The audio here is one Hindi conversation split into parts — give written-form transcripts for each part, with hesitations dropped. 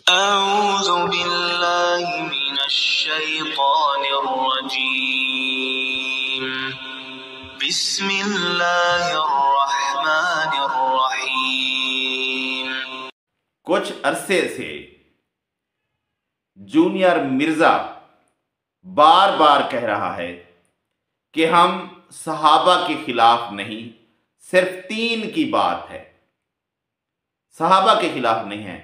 अऊज़ु बिल्लाहि मिनश्शैतानिर्रजीम। बिस्मिल्लाहिर्रहमानिर्रहीम। कुछ अरसे से जूनियर मिर्जा बार बार कह रहा है कि हम सहाबा के खिलाफ नहीं, सिर्फ 3 की बात है। सहाबा के खिलाफ नहीं है,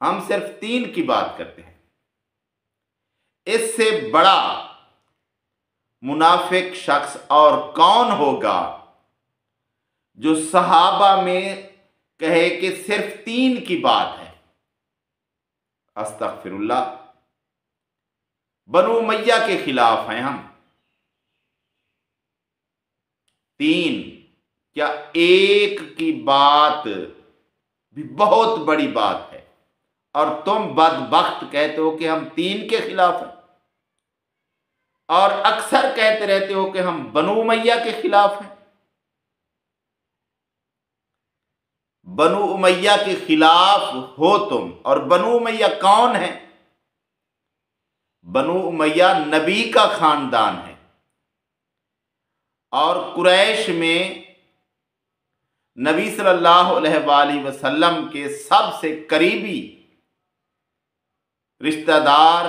हम सिर्फ 3 की बात करते हैं। इससे बड़ा मुनाफिक शख्स और कौन होगा जो सहाबा में कहे कि सिर्फ 3 की बात है। अस्तगफिरुल्लाह। बनु उमय्या के खिलाफ हैं हम। 3 क्या 1 की बात भी बहुत बड़ी बात है, और तुम बदबख्त कहते हो कि हम 3 के खिलाफ हैं, और अक्सर कहते रहते हो कि हम बनु उमय्या के खिलाफ हैं। बनु उमय्या के खिलाफ हो तुम, और बनु उमय्या कौन है? बनु उमय्या नबी का खानदान है, और कुरैश में नबी सल्लल्लाहु अलैहि वसल्लम के सबसे करीबी रिश्तेदार,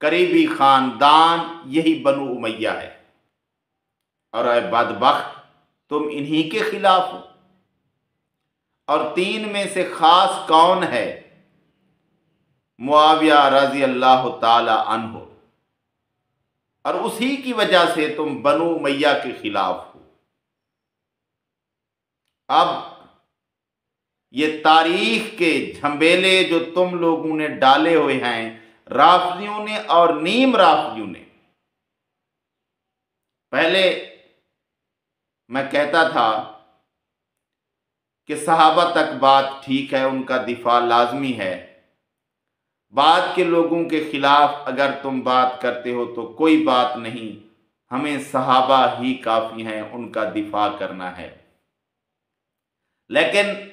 करीबी खानदान यही बनु उमय्या है। और ऐ बदबख्त, तुम इन्हीं के खिलाफ हो। और 3 में से खास कौन है? मुआविया रजी अल्लाह ताला अन्हु, और उसी की वजह से तुम बनु उमय्या के खिलाफ हो। अब ये तारीख के झंबेले जो तुम लोगों ने डाले हुए हैं, राफियों ने और नीम राफियों ने। पहले मैं कहता था कि सहाबा तक बात ठीक है, उनका दिफा लाजमी है। बाद के लोगों के खिलाफ अगर तुम बात करते हो तो कोई बात नहीं, हमें सहाबा ही काफी हैं, उनका दिफा करना है। लेकिन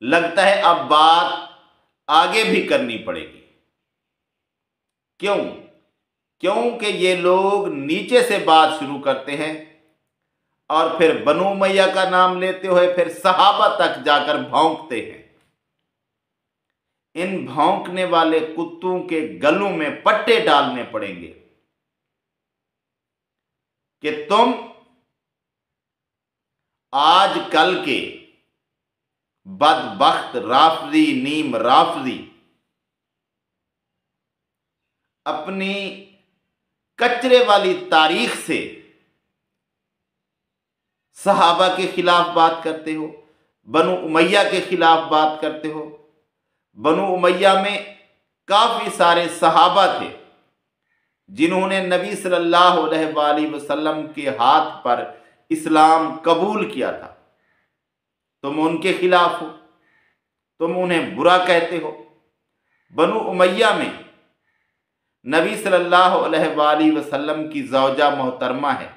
लगता है अब बात आगे भी करनी पड़ेगी। क्यों? क्योंकि ये लोग नीचे से बात शुरू करते हैं और फिर बनु उमय्या का नाम लेते हुए फिर सहाबा तक जाकर भौंकते हैं। इन भौंकने वाले कुत्तों के गलों में पट्टे डालने पड़ेंगे कि तुम आजकल के बदबख्त राफजी, नीम राफजी अपनी कचरे वाली तारीख से सहाबा के खिलाफ बात करते हो, बनु उमय्या के खिलाफ बात करते हो। बनु उमय्या में काफी सारे सहाबा थे जिन्होंने नबी सल्लल्लाहु अलैहि वसल्लम के हाथ पर इस्लाम कबूल किया था। तुम उनके खिलाफ हो, तुम उन्हें बुरा कहते हो। बनु उमय्या में नबी सल्लल्लाहु अलैहि वसल्लम की ज़ौजा मोहतरमा है,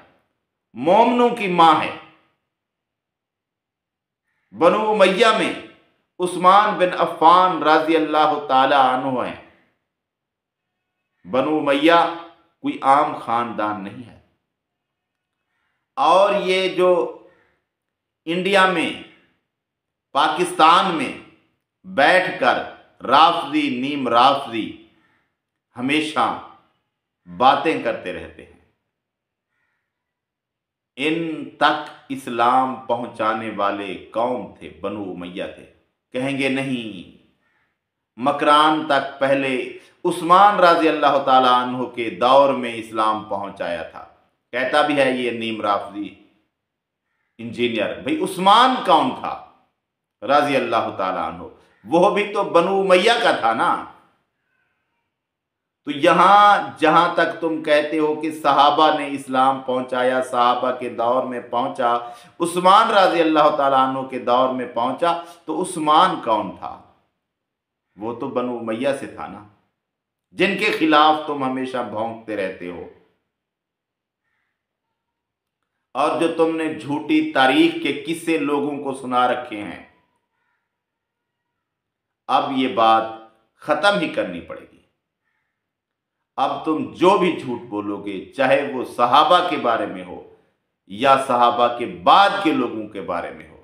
मोमनों की मां है। बनु उमय्या में उस्मान बिन अफ़्फ़ान रज़ी अल्लाह ताला अन्हु हैं। बनु उमय्या कोई आम खानदान नहीं है। और ये जो इंडिया में, पाकिस्तान में बैठकर राफजी, नीम राफजी हमेशा बातें करते रहते हैं, इन तक इस्लाम पहुंचाने वाले कौम थे, बनु उमय्या थे। कहेंगे नहीं, मकरान तक पहले उस्मान रज़ी अल्लाह ताला अन्हु के दौर में इस्लाम पहुंचाया था। कहता भी है ये नीम राफजी इंजीनियर। भाई उस्मान कौन था रज़ी अल्लाह ताला अन्हु? वो भी तो बनु उमय्या का था ना। तो यहां जहां तक तुम कहते हो कि सहाबा ने इस्लाम पहुंचाया, सहाबा के दौर में पहुंचा, उस्मान रज़ी अल्लाह ताला अन्हु के दौर में पहुंचा, तो उस्मान कौन था? वो तो बनु उमय्या से था ना, जिनके खिलाफ तुम हमेशा भौंकते रहते हो। और जो तुमने झूठी तारीख के किस्से लोगों को सुना रखे हैं, अब ये बात ख़त्म ही करनी पड़ेगी। अब तुम जो भी झूठ बोलोगे, चाहे वो सहाबा के बारे में हो या सहाबा के बाद के लोगों के बारे में हो,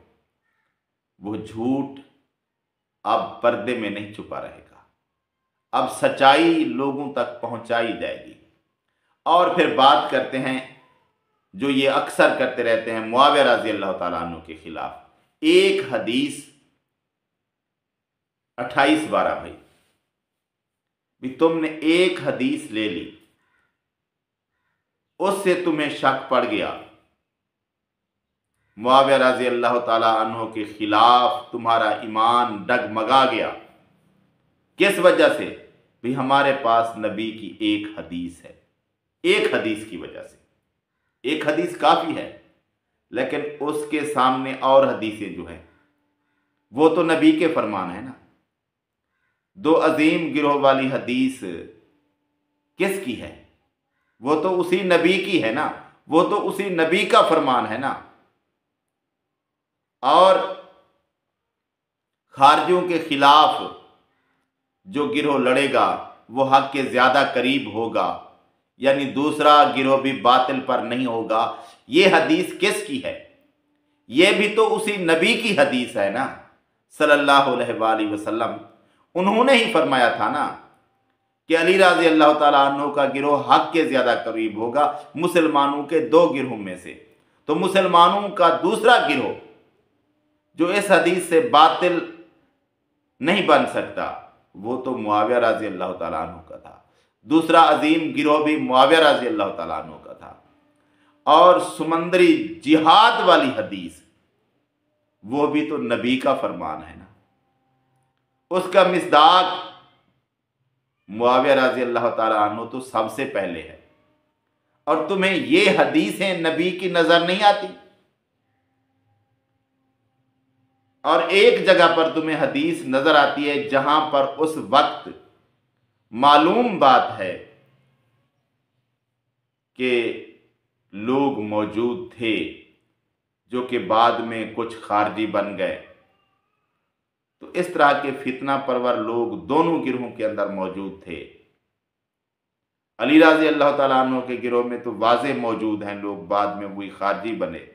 वो झूठ अब पर्दे में नहीं छुपा रहेगा, अब सच्चाई लोगों तक पहुंचाई जाएगी। और फिर बात करते हैं जो ये अक्सर करते रहते हैं मुआविया रज़ी अल्लाह ताला अन्हु के खिलाफ। एक हदीस 28-12 भाई, भी तुमने एक हदीस ले ली, उससे तुम्हें शक पड़ गया, मुआविया रज़ी अल्लाह ताला अन्हु के खिलाफ तुम्हारा ईमान डगमगा गया। किस वजह से? भी हमारे पास नबी की एक हदीस है, एक हदीस की वजह से। एक हदीस काफ़ी है, लेकिन उसके सामने और हदीसें जो हैं वो तो नबी के फरमान है ना। दो अजीम गिरोह वाली हदीस किसकी है? वो तो उसी नबी की है ना, वो तो उसी नबी का फरमान है ना। और खारजियों के खिलाफ जो गिरोह लड़ेगा वो हक के ज़्यादा करीब होगा, यानी दूसरा गिरोह भी बातिल पर नहीं होगा। ये हदीस किसकी है? ये भी तो उसी नबी की हदीस है ना, सल्लल्लाहु अलैहि वसल्लम। उन्होंने ही फरमाया था ना कि अली रज़ी अल्लाह ताला अन्हु का गिरोह हक के ज़्यादा करीब होगा मुसलमानों के दो गिरोह में से। तो मुसलमानों का दूसरा गिरोह जो इस हदीस से बातिल नहीं बन सकता, वो तो मुआविया रज़ी अल्लाह ताला अन्हु का था। दूसरा अजीम गिरोह भी मुआविया रज़ी अल्लाह ताला अन्हु का था। और समंदरी जिहाद वाली हदीस, वो भी तो नबी का फरमान है ना, उसका मिस्दाक मुआविया रज़ी अल्लाह ताला अन्हु तो सबसे पहले है। और तुम्हें ये हदीसें नबी की नजर नहीं आती? और एक जगह पर तुम्हें हदीस नजर आती है जहां पर उस वक्त मालूम बात है कि लोग मौजूद थे जो कि बाद में कुछ खारजी बन गए। तो इस तरह के फितना परवर लोग दोनों गिरोहों के अंदर मौजूद थे। अली रज़ी अल्लाह ताला अन्हु के गिरोह में तो वाज़े मौजूद हैं लोग, बाद में वही खारजी बने।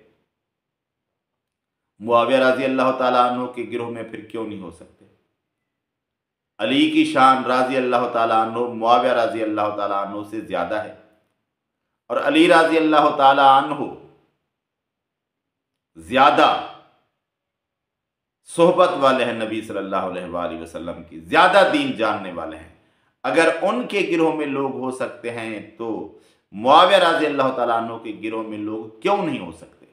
मुआविया रज़ी अल्लाह ताला अन्हु के गिरोह में फिर क्यों नहीं हो सकते? अली की शान रज़ी अल्लाह ताला अन्हु मुआविया रज़ी अल्लाह ताला अन्हु से ज़्यादा है। और अली रज़ी अल्लाह ताला अन्हु ज़्यादा सोहबत वाले हैं नबी सल्लल्लाहु अलैहि वसल्लम की, ज़्यादा दीन जानने वाले हैं। अगर उनके गिरोह में लोग हो सकते हैं तो मुआविया रज़ी अल्लाह ताला अन्हु के गिरोह में लोग क्यों नहीं हो सकते?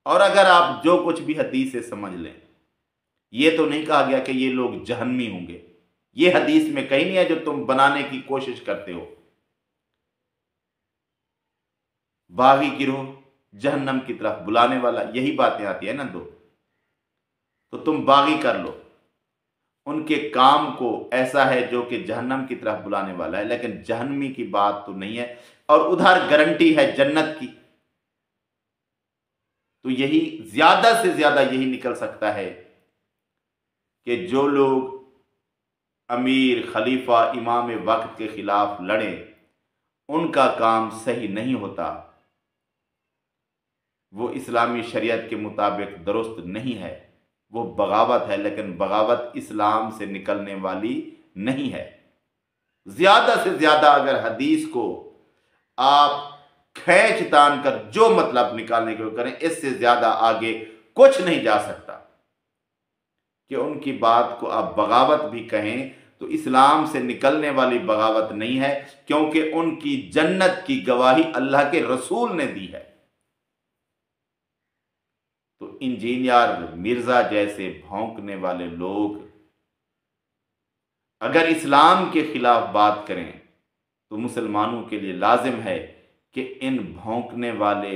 और अगर आप जो कुछ भी हदीस से समझ लें, ये तो नहीं कहा गया कि ये लोग जहन्नमी होंगे। ये हदीस में कहीं नहीं है जो तुम बनाने की कोशिश करते हो। बागी गिरोह जहन्नम की तरफ बुलाने वाला, यही बातें आती है ना दो। तो तुम बागी कर लो, उनके काम को ऐसा है जो कि जहन्नम की तरफ बुलाने वाला है, लेकिन जहन्नमी की बात तो नहीं है। और उधर गारंटी है जन्नत की। तो यही ज्यादा से ज्यादा यही निकल सकता है कि जो लोग अमीर, खलीफा, इमाम वक्त के खिलाफ लड़े, उनका काम सही नहीं होता, वो इस्लामी शरीयत के मुताबिक दुरुस्त नहीं है, वो बगावत है। लेकिन बगावत इस्लाम से निकलने वाली नहीं है। ज्यादा से ज्यादा अगर हदीस को आप खींच तान कर जो मतलब निकालने को करें, इससे ज्यादा आगे कुछ नहीं जा सकता। कि उनकी बात को आप बगावत भी कहें तो इस्लाम से निकलने वाली बगावत नहीं है, क्योंकि उनकी जन्नत की गवाही अल्लाह के रसूल ने दी है। तो इंजीनियर मिर्जा जैसे भौंकने वाले लोग अगर इस्लाम के खिलाफ बात करें तो मुसलमानों के लिए लाजिम है कि इन भौंकने वाले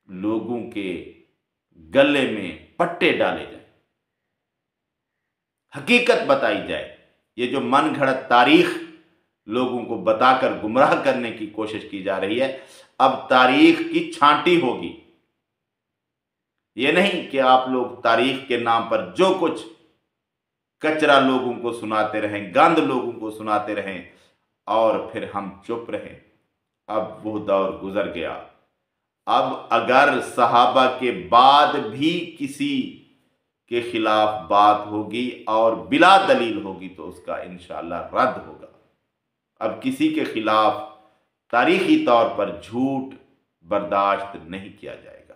लोगों के गले में पट्टे डाले जाए, हकीकत बताई जाए। ये जो मन घड़त तारीख लोगों को बताकर गुमराह करने की कोशिश की जा रही है, अब तारीख की छांटी होगी। ये नहीं कि आप लोग तारीख के नाम पर जो कुछ कचरा लोगों को सुनाते रहें, गंद लोगों को सुनाते रहें और फिर हम चुप रहें। अब वो दौर गुजर गया। अब अगर सहाबा के बाद भी किसी के खिलाफ बात होगी और बिला दलील होगी तो उसका इंशाअल्लाह रद्द होगा। अब किसी के खिलाफ तारीखी तौर पर झूठ बर्दाश्त नहीं किया जाएगा।